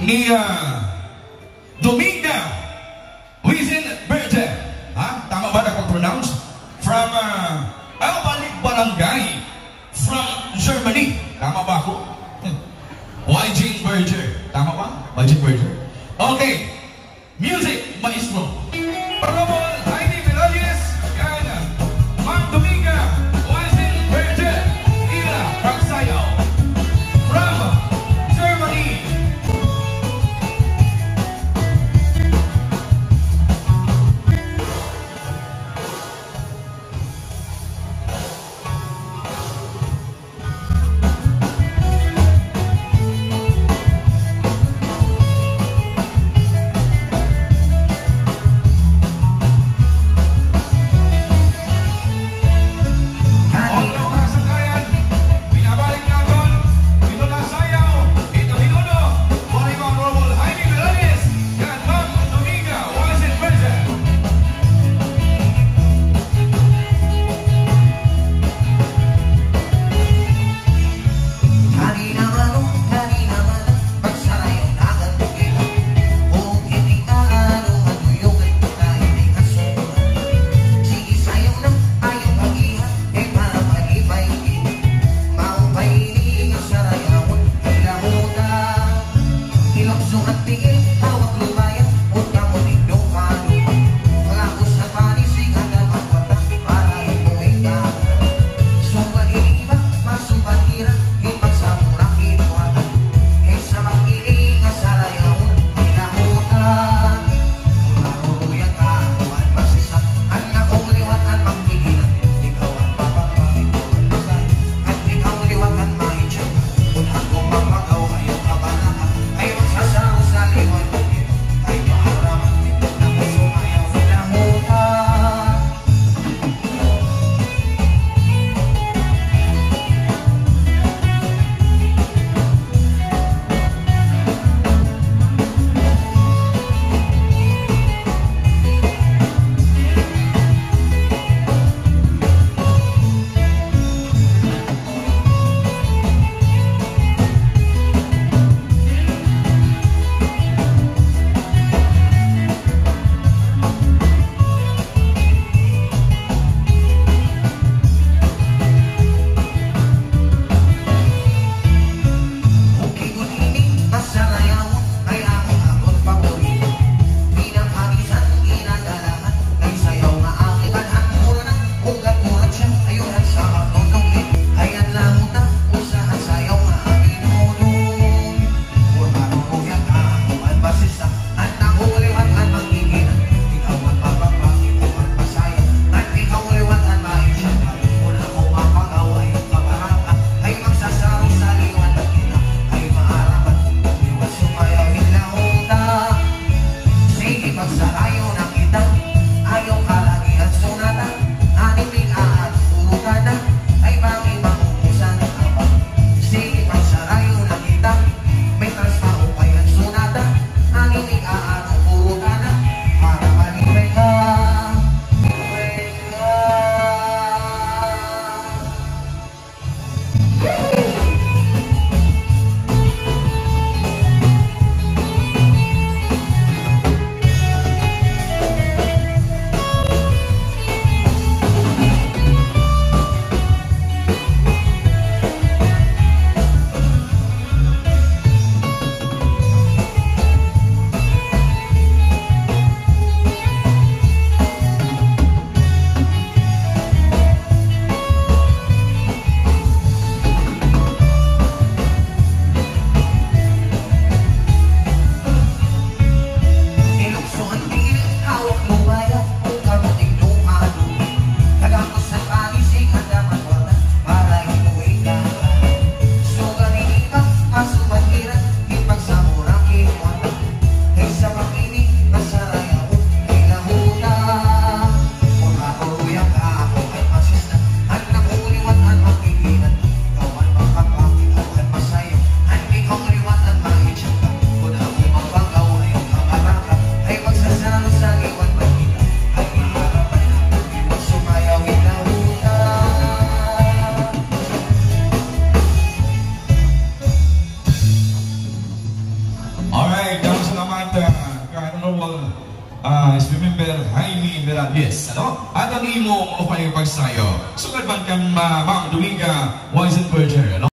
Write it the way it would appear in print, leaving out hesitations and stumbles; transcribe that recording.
ni Dominga Wisenberger. Ha? Tama ba na pag-pronounce? From Albalik Barangay from Germany. Tama ba ako? YG Berger. Tama ba? YG Berger. Okay. Music, maestro. Parabol, Heidi Melodious, yan. Ma'am Dominga Wisenberger. Ila Pagsayaw. From Germany. salamat kay Honorable Member Jaime Miralles, ano? At ang imo mo pa yung pagsayo. Sugad man kang Ma'am Dominga Weisenberger, ano?